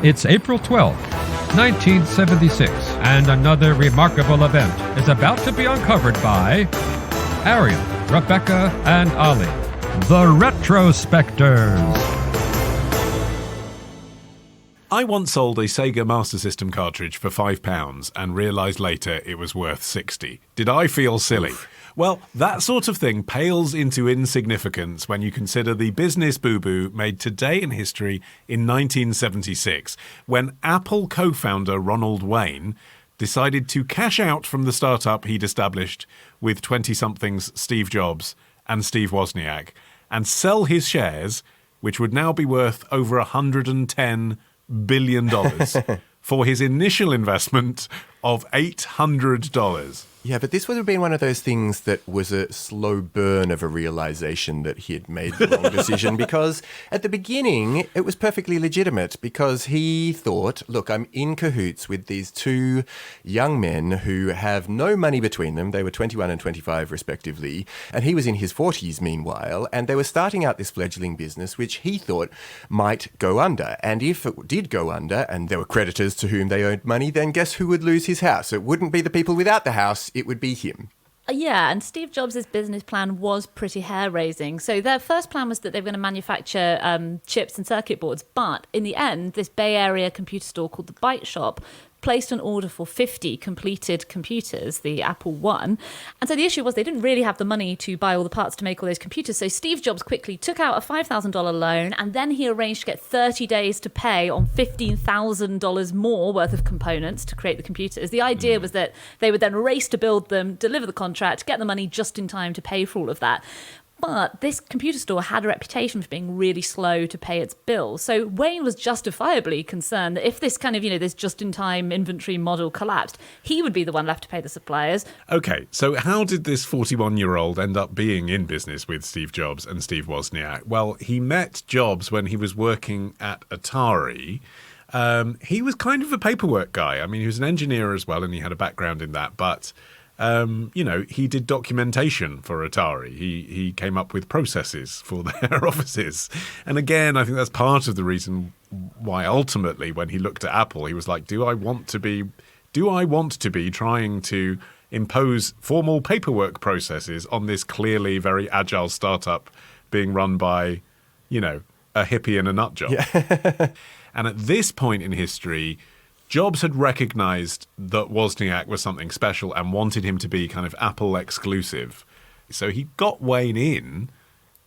It's April 12th, 1976, and another remarkable event is about to be uncovered by Arion, Rebecca, and Olly, the Retrospectors. I once sold a Sega Master System cartridge for £5 and realised later it was worth 60. Did I feel silly? Well, that sort of thing pales into insignificance when you consider the business boo-boo made today in history in 1976, when Apple co-founder Ronald Wayne decided to cash out from the startup he'd established with 20-somethings Steve Jobs and Steve Wozniak and sell his shares, which would now be worth over $110 billion, for his initial investment of $800. Yeah, but this would have been one of those things that was a slow burn of a realization that he had made the wrong decision, because at the beginning it was perfectly legitimate, because he thought, look, I'm in cahoots with these two young men who have no money between them. They were 21 and 25 respectively, and he was in his 40s meanwhile, and they were starting out this fledgling business which he thought might go under. And if it did go under and there were creditors to whom they owed money, then guess who would lose his house? It wouldn't be the people without the house, it would be him. Yeah, and Steve Jobs' business plan was pretty hair-raising. So their first plan was that they were going to manufacture chips and circuit boards, but in the end, this Bay Area computer store called the Byte Shop placed an order for 50 completed computers, the Apple I. And so the issue was they didn't really have the money to buy all the parts to make all those computers. So Steve Jobs quickly took out a $5,000 loan, and then he arranged to get 30 days to pay on $15,000 more worth of components to create the computers. The idea was that they would then race to build them, deliver the contract, get the money just in time to pay for all of that. But this computer store had a reputation for being really slow to pay its bills. So Wayne was justifiably concerned that if this kind of, this just-in-time inventory model collapsed, he would be the one left to pay the suppliers. Okay, so how did this 41-year-old end up being in business with Steve Jobs and Steve Wozniak? Well, he met Jobs when he was working at Atari. He was kind of a paperwork guy. I mean, he was an engineer as well, and he had a background in that, but he did documentation for Atari. He came up with processes for their offices. And again, I think that's part of the reason why ultimately when he looked at Apple, he was like, do I want to be trying to impose formal paperwork processes on this clearly very agile startup being run by, a hippie and a nut job? Yeah. And at this point in history, Jobs had recognized that Wozniak was something special and wanted him to be kind of Apple exclusive. So he got Wayne in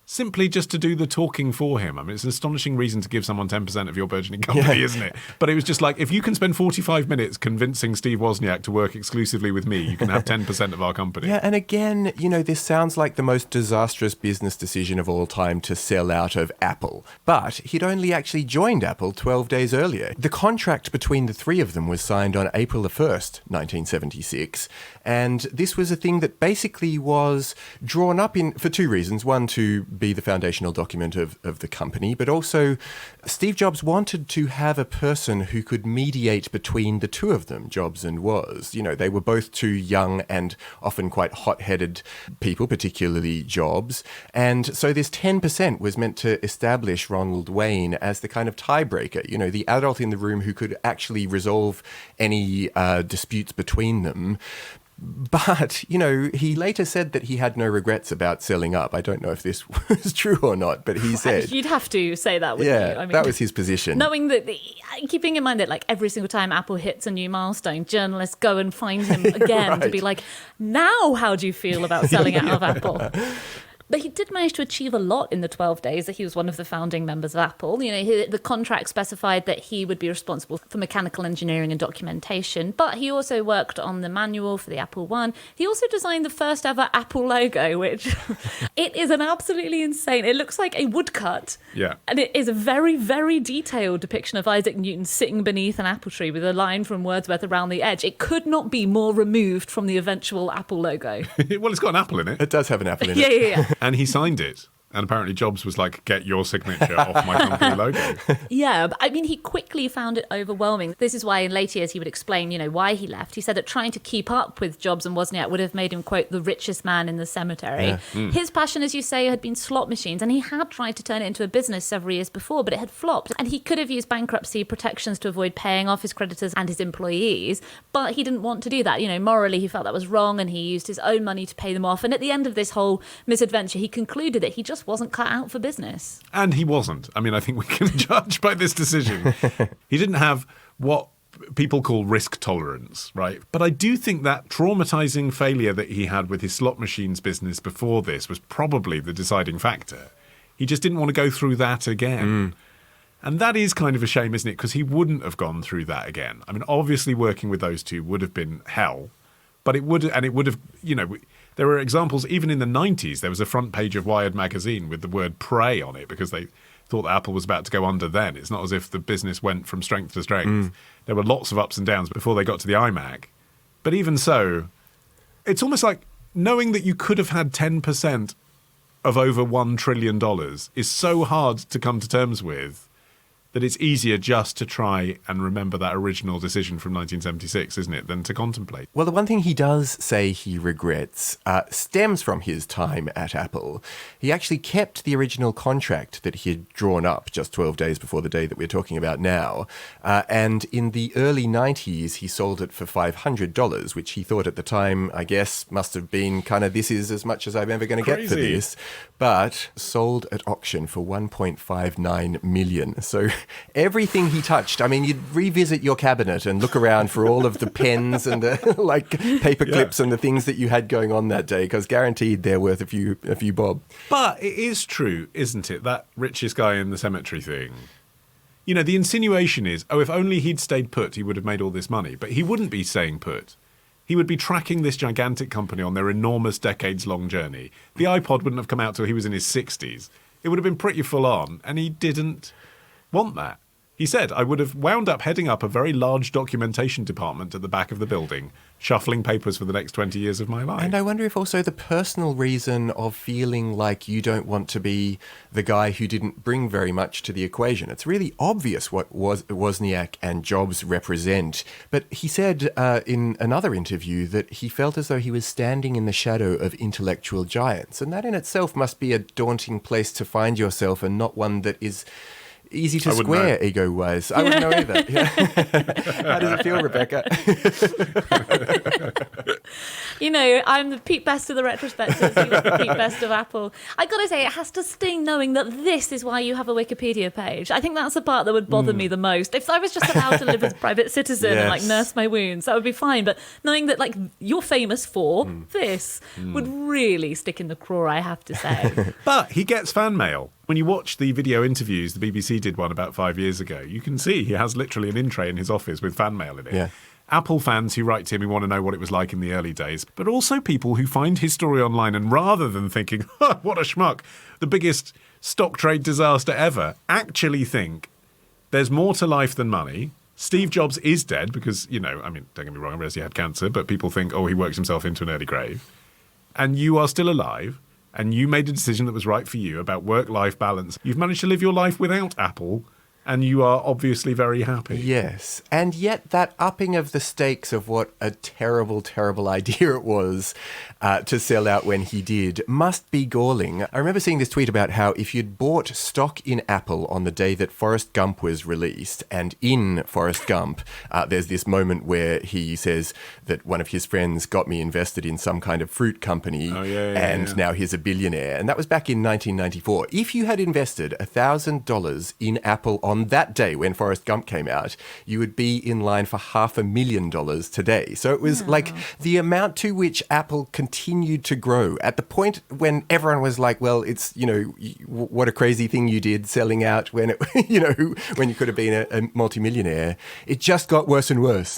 simply just to do the talking for him. I mean, it's an astonishing reason to give someone 10% of your burgeoning company, isn't it? But it was just like, if you can spend 45 minutes convincing Steve Wozniak to work exclusively with me, you can have 10% of our company. Yeah, and again, this sounds like the most disastrous business decision of all time to sell out of Apple. But he'd only actually joined Apple 12 days earlier. The contract between the three of them was signed on April the 1st, 1976. And this was a thing that basically was drawn up for two reasons. One, to be the foundational document of the company, but also Steve Jobs wanted to have a person who could mediate between the two of them, Jobs and Woz. They were both two young and often quite hot-headed people, particularly Jobs. And so this 10% was meant to establish Ronald Wayne as the kind of tiebreaker, the adult in the room who could actually resolve any disputes between them. But, he later said that he had no regrets about selling up. I don't know if this was true or not, but he said... You'd have to say that, wouldn't you? Yeah, that was his position. Knowing that, keeping in mind that every single time Apple hits a new milestone, journalists go and find him again right. to be like, now how do you feel about selling out of Apple? But he did manage to achieve a lot in the 12 days that he was one of the founding members of Apple. The contract specified that he would be responsible for mechanical engineering and documentation, but he also worked on the manual for the Apple I. He also designed the first ever Apple logo, which it is an absolutely insane. It looks like a woodcut. Yeah. And it is a very, very detailed depiction of Isaac Newton sitting beneath an apple tree with a line from Wordsworth around the edge. It could not be more removed from the eventual Apple logo. Well, it's got an apple in it. It does have an apple in it. Yeah. And he signed it. And apparently Jobs was like, get your signature off my company logo. Yeah, but I mean, he quickly found it overwhelming. This is why in later years he would explain, why he left. He said that trying to keep up with Jobs and Wozniak would have made him, quote, the richest man in the cemetery. Yeah. His passion, as you say, had been slot machines, and he had tried to turn it into a business several years before, but it had flopped. And he could have used bankruptcy protections to avoid paying off his creditors and his employees, but he didn't want to do that. Morally, he felt that was wrong, and he used his own money to pay them off. And at the end of this whole misadventure, he concluded that he just wasn't cut out for business. And he wasn't. I mean, I think we can judge by this decision. He didn't have what people call risk tolerance, right? But I do think that traumatizing failure that he had with his slot machines business before this was probably the deciding factor. He just didn't want to go through that again. And that is kind of a shame, isn't it? Because he wouldn't have gone through that again. I mean, obviously working with those two would have been hell, but it would have, there were examples, even in the 90s, there was a front page of Wired magazine with the word pray on it because they thought that Apple was about to go under then. It's not as if the business went from strength to strength. There were lots of ups and downs before they got to the iMac. But even so, it's almost like knowing that you could have had 10% of over $1 trillion is so hard to come to terms with that it's easier just to try and remember that original decision from 1976, isn't it, than to contemplate. Well, the one thing he does say he regrets stems from his time at Apple. He actually kept the original contract that he had drawn up just 12 days before the day that we're talking about now. And in the early 90s, he sold it for $500, which he thought at the time, I guess, must have been kind of, this is as much as I'm ever going to get for this. But sold at auction for $1.59 million. So everything he touched, I mean, you'd revisit your cabinet and look around for all of the pens and the paper clips and the things that you had going on that day, because guaranteed they're worth a few bob. But it is true, isn't it, that richest guy in the cemetery thing? The insinuation is, if only he'd stayed put, he would have made all this money. But he wouldn't be staying put. He would be tracking this gigantic company on their enormous decades-long journey. The iPod wouldn't have come out till he was in his 60s. It would have been pretty full on, and he didn't want that. He said, I would have wound up heading up a very large documentation department at the back of the building, shuffling papers for the next 20 years of my life. And I wonder if also the personal reason of feeling like you don't want to be the guy who didn't bring very much to the equation. It's really obvious what Wozniak and Jobs represent. But he said in another interview that he felt as though he was standing in the shadow of intellectual giants. And that in itself must be a daunting place to find yourself, and not one that is easy to square ego-wise. I wouldn't know either. How does it feel, Rebecca? I'm the Pete Best of the retrospectives. He was the Pete Best of Apple. I got to say, it has to sting knowing that this is why you have a Wikipedia page. I think that's the part that would bother me the most. If I was just allowed to live as a private citizen and nurse my wounds, that would be fine. But knowing that you're famous for this would really stick in the craw, I have to say. But he gets fan mail. When you watch the video interviews, the BBC did one about 5 years ago, you can see he has literally an in tray in his office with fan mail in it. Yeah. Apple fans who write to him who want to know what it was like in the early days, but also people who find his story online and rather than thinking, what a schmuck, the biggest stock trade disaster ever, actually think there's more to life than money. Steve Jobs is dead because, don't get me wrong, I realize he had cancer, but people think, he works himself into an early grave. And you are still alive. And you made a decision that was right for you about work-life balance. You've managed to live your life without Apple, and you are obviously very happy. Yes, and yet that upping of the stakes of what a terrible, terrible idea it was to sell out when he did must be galling. I remember seeing this tweet about how if you'd bought stock in Apple on the day that Forrest Gump was released, and in Forrest Gump, there's this moment where he says that one of his friends got me invested in some kind of fruit company, and now he's a billionaire. And that was back in 1994. If you had invested $1,000 in Apple on that day when Forrest Gump came out, you would be in line for $500,000 today. So it was like the amount to which Apple continued to grow at the point when everyone was like, well, it's, what a crazy thing you did selling out when it, when you could have been a multimillionaire. It just got worse and worse.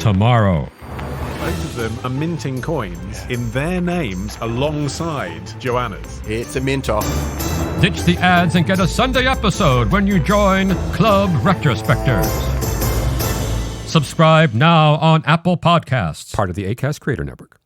Tomorrow. Both of them are minting coins in their names alongside Joanna's. It's a mint-off. Ditch the ads and get a Sunday episode when you join Club Retrospectors. Subscribe now on Apple Podcasts. Part of the Acast Creator Network.